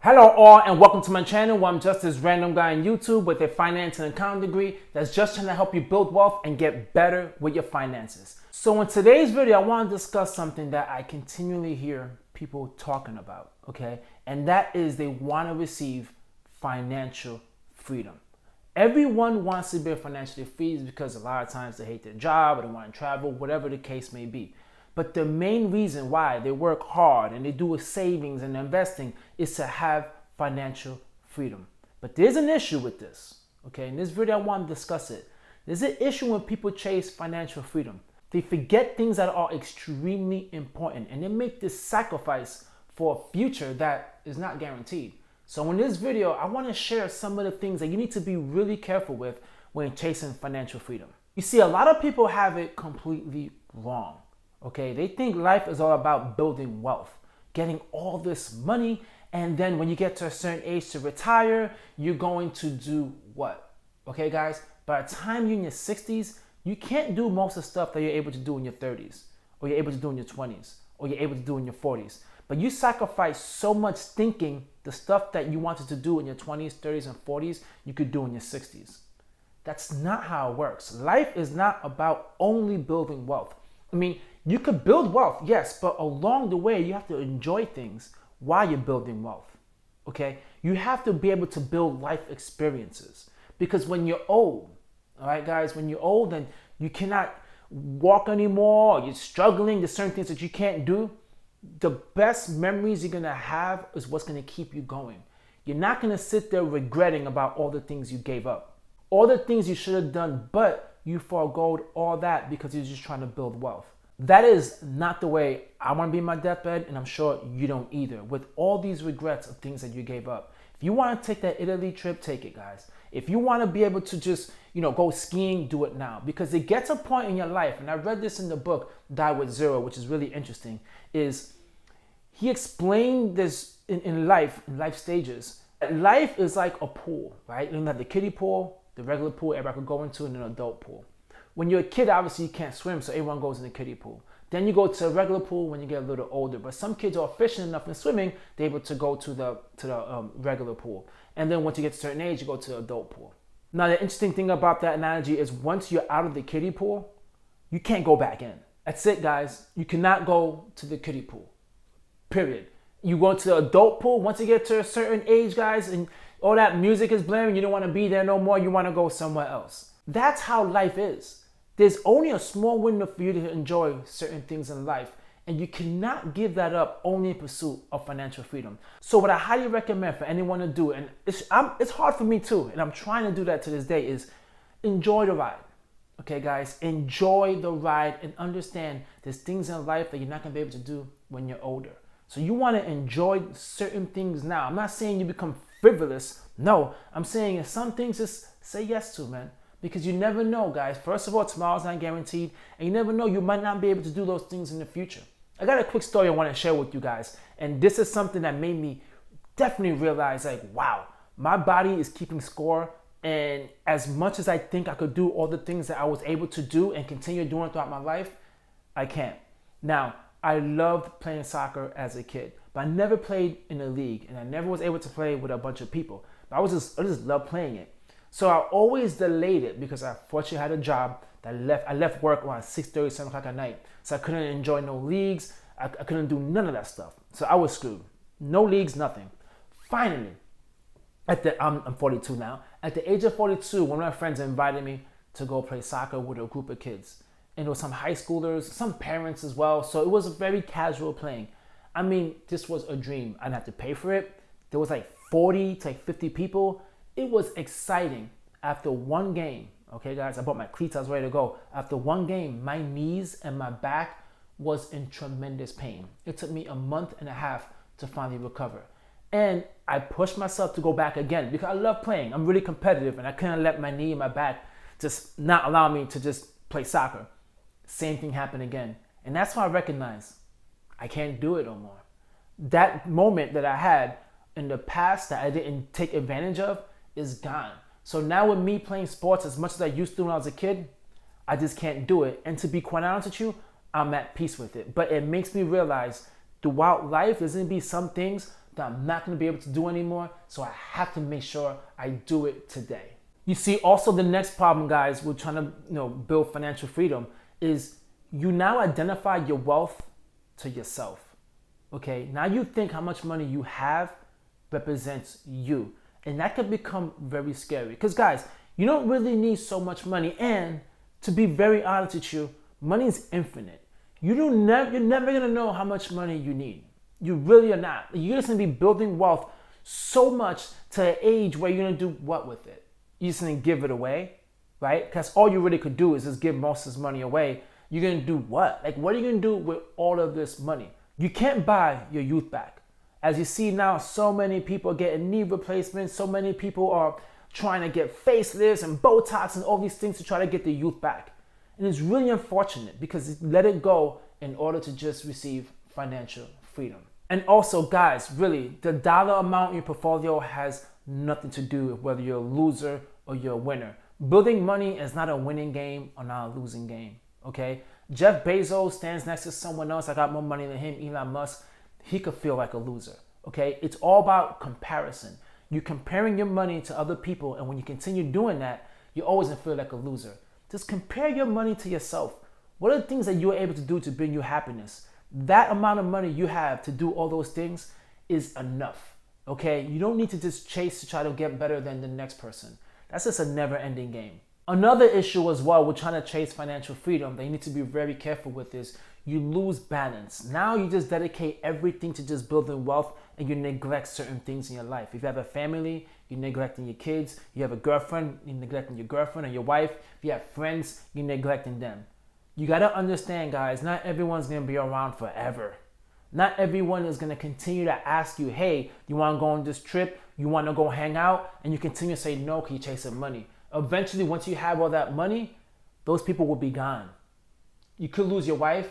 Hello all and welcome to my channel where I'm just this random guy on YouTube with a finance and accounting degree that's just trying to help you build wealth and get better with your finances. So in today's video, I want to discuss something that I continually hear people talking about, okay? And that is they want to receive financial freedom. Everyone wants to be financially free because a lot of times they hate their job or they want to travel, whatever the case may be. But the main reason why they work hard and they do savings and investing is to have financial freedom. But there's an issue with this, okay? In this video, I want to discuss it. There's an issue when people chase financial freedom. They forget things that are extremely important and they make this sacrifice for a future that is not guaranteed. So in this video, I want to share some of the things that you need to be really careful with when chasing financial freedom. You see, a lot of people have it completely wrong. Okay, they think life is all about building wealth, getting all this money, and then when you get to a certain age to retire, you're going to do what? Okay, guys, by the time you're in your 60s, you can't do most of the stuff that you're able to do in your 30s, or you're able to do in your 20s, or you're able to do in your 40s. But you sacrifice so much thinking the stuff that you wanted to do in your 20s, 30s, and 40s, you could do in your 60s. That's not how it works. Life is not about only building wealth. I mean, you could build wealth, yes, but along the way, you have to enjoy things while you're building wealth, okay? You have to be able to build life experiences because when you're old, all right, guys, when you're old and you cannot walk anymore, or you're struggling, there's certain things that you can't do, the best memories you're gonna have is what's gonna keep you going. You're not gonna sit there regretting about all the things you gave up, all the things you should have done, but you forego all that because you're just trying to build wealth. That is not the way I want to be in my deathbed, and I'm sure you don't either, with all these regrets of things that you gave up. If you want to take that Italy trip, take it, guys. If you want to be able to just, go skiing, do it now. Because it gets a point in your life, and I read this in the book, Die With Zero, which is really interesting, is he explained this in life stages. Life is like a pool, right? You have the kiddie pool, the regular pool everybody could go into, and an adult pool. When you're a kid, obviously you can't swim, so everyone goes in the kiddie pool. Then you go to a regular pool when you get a little older. But some kids are efficient enough in swimming, they're able to go to the regular pool. And then once you get to a certain age, you go to the adult pool. Now, the interesting thing about that analogy is once you're out of the kiddie pool, you can't go back in. That's it, guys. You cannot go to the kiddie pool, period. You go to the adult pool, once you get to a certain age, guys, and all that music is blaring, you don't want to be there no more, you want to go somewhere else. That's how life is. There's only a small window for you to enjoy certain things in life, and you cannot give that up only in pursuit of financial freedom. So what I highly recommend for anyone to do, and it's hard for me too, and I'm trying to do that to this day, is enjoy the ride. Okay, guys, enjoy the ride and understand there's things in life that you're not going to be able to do when you're older. So you want to enjoy certain things now. I'm not saying you become frivolous. No, I'm saying some things just say yes to, man. Because you never know, guys. First of all, tomorrow's not guaranteed. And you never know, you might not be able to do those things in the future. I got a quick story I want to share with you guys. And this is something that made me definitely realize, like, wow, my body is keeping score. And as much as I think I could do all the things that I was able to do and continue doing throughout my life, I can't. Now, I loved playing soccer as a kid. But I never played in a league. And I never was able to play with a bunch of people. But I just loved playing it. So I always delayed it because I fortunately had a job that I left work around 6:30, 7 o'clock at night. So I couldn't enjoy no leagues. I couldn't do none of that stuff. So I was screwed. No leagues, nothing. Finally, I'm 42 now. At the age of 42, one of my friends invited me to go play soccer with a group of kids. And there was some high schoolers, some parents as well. So it was a very casual playing. I mean, this was a dream. I didn't have to pay for it. There was like 40 to like 50 people. It was exciting. After one game, okay, guys, I bought my cleats, I was ready to go. After one game, my knees and my back was in tremendous pain. It took me a month and a half to finally recover. And I pushed myself to go back again because I love playing. I'm really competitive and I couldn't let my knee and my back just not allow me to just play soccer. Same thing happened again. And that's why I recognized I can't do it no more. That moment that I had in the past that I didn't take advantage of is gone. So now with me playing sports as much as I used to when I was a kid, I just can't do it. And to be quite honest with you, I'm at peace with it. But it makes me realize throughout life, there's going to be some things, that I'm not going to be able to do anymore, so I have to make sure I do it today. You see, also the next problem, guys, with trying to build financial freedom is you now identify your wealth to yourself. Okay, now you think how much money you have represents you, and that can become very scary. Because guys, you don't really need so much money, and to be very honest with you, money is infinite. You're never gonna know how much money you need. You really are not. You're just gonna be building wealth so much to an age where you're gonna do what with it? You're just gonna give it away, right? Because all you really could do is just give most of this money away. You're gonna do what? Like, what are you gonna do with all of this money? You can't buy your youth back. As you see now, so many people are getting knee replacements. So many people are trying to get facelifts and Botox and all these things to try to get their youth back. And it's really unfortunate because let it go in order to just receive financial freedom. And also, guys, really, the dollar amount in your portfolio has nothing to do with whether you're a loser or you're a winner. Building money is not a winning game or not a losing game, okay? Jeff Bezos stands next to someone else that got more money than him, Elon Musk. He could feel like a loser, okay? It's all about comparison. You're comparing your money to other people, and when you continue doing that, you're always gonna feel like a loser. Just compare your money to yourself. What are the things that you're able to do to bring you happiness? That amount of money you have to do all those things is enough, okay? You don't need to just chase to try to get better than the next person. That's just a never-ending game. Another issue as well with trying to chase financial freedom that you need to be very careful with is you lose balance. Now you just dedicate everything to just building wealth and you neglect certain things in your life. If you have a family, you're neglecting your kids. You have a girlfriend, you're neglecting your girlfriend or your wife. If you have friends, you're neglecting them. You gotta understand, guys, not everyone's gonna be around forever. Not everyone is gonna continue to ask you, hey, you wanna go on this trip? You wanna go hang out? And you continue to say no because you're chasing money. Eventually, once you have all that money, those people will be gone. You could lose your wife.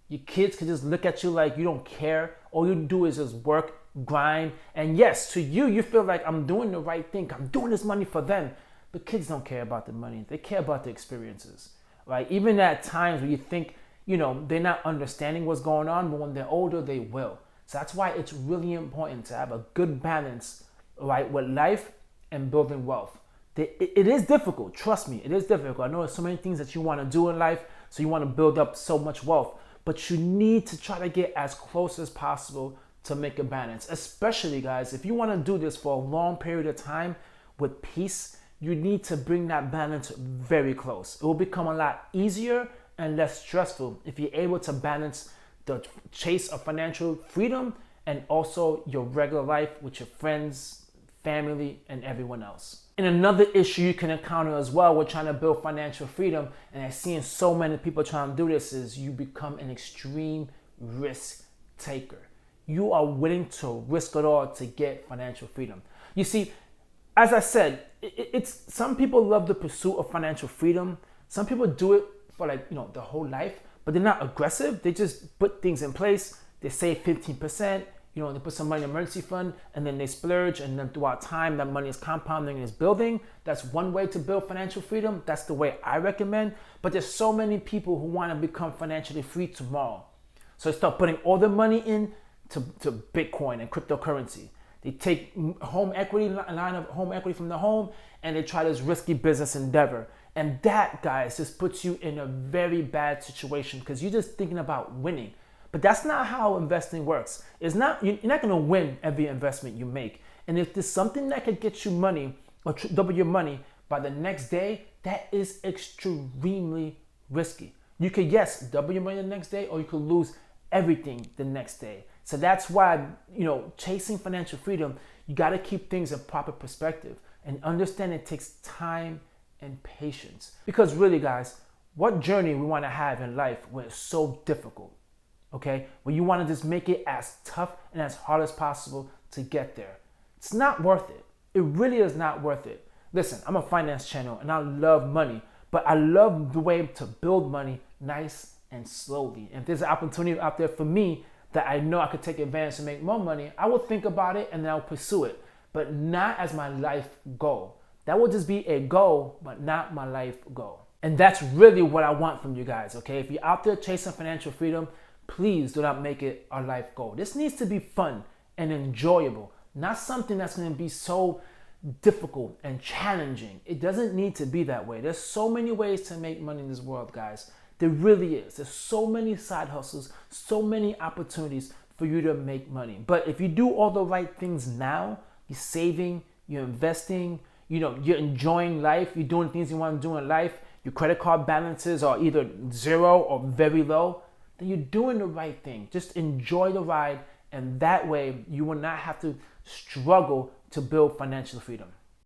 Your kids could just look at you like you don't care. All you do is just work, grind. And yes, to you, you feel like I'm doing the right thing. I'm doing this money for them. But kids don't care about the money. They care about the experiences, right? Even at times where you think, they're not understanding what's going on, but when they're older, they will. So that's why it's really important to have a good balance, right, with life and building wealth. It is difficult. Trust me, it is difficult. I know there's so many things that you want to do in life, so you want to build up so much wealth, but you need to try to get as close as possible to make a balance. Especially, guys, if you want to do this for a long period of time with peace, you need to bring that balance very close. It will become a lot easier and less stressful if you're able to balance the chase of financial freedom and also your regular life with your friends, family, and everyone else. And another issue you can encounter as well with trying to build financial freedom, and I've seen so many people trying to do this, is you become an extreme risk taker. You are willing to risk it all to get financial freedom. You see, as I said, it's some people love the pursuit of financial freedom. Some people do it for the whole life, but they're not aggressive. They just put things in place. They save 15%. They put some money in an emergency fund and then they splurge, and then throughout time that money is compounding and is building. That's one way to build financial freedom. That's the way I recommend. But there's so many people who want to become financially free tomorrow. So they start putting all their money in to Bitcoin and cryptocurrency. They take home equity, line of home equity from the home, and they try this risky business endeavor. And that, guys, just puts you in a very bad situation because you're just thinking about winning. But that's not how investing works. You're not going to win every investment you make. And if there's something that could get you money or double your money by the next day, that is extremely risky. You could, yes, double your money the next day, or you could lose everything the next day. So that's why, chasing financial freedom, you got to keep things in proper perspective and understand it takes time and patience. Because really, guys, what journey we want to have in life when it's so difficult? Okay, when you want to just make it as tough and as hard as possible to get there. It's not worth it. It really is not worth it. Listen, I'm a finance channel and I love money, but I love the way to build money nice and slowly. And if there's an opportunity out there for me that I know I could take advantage and make more money, I will think about it and then I'll pursue it, but not as my life goal. That will just be a goal, but not my life goal. And that's really what I want from you guys, okay? If you're out there chasing financial freedom, please do not make it our life goal. This needs to be fun and enjoyable, not something that's going to be so difficult and challenging. It doesn't need to be that way. There's so many ways to make money in this world, guys. There really is. There's so many side hustles, so many opportunities for you to make money. But if you do all the right things now, you're saving, you're investing, you're enjoying life, you're doing things you want to do in life, your credit card balances are either zero or very low, then you're doing the right thing. Just enjoy the ride, and that way you will not have to struggle to build financial freedom.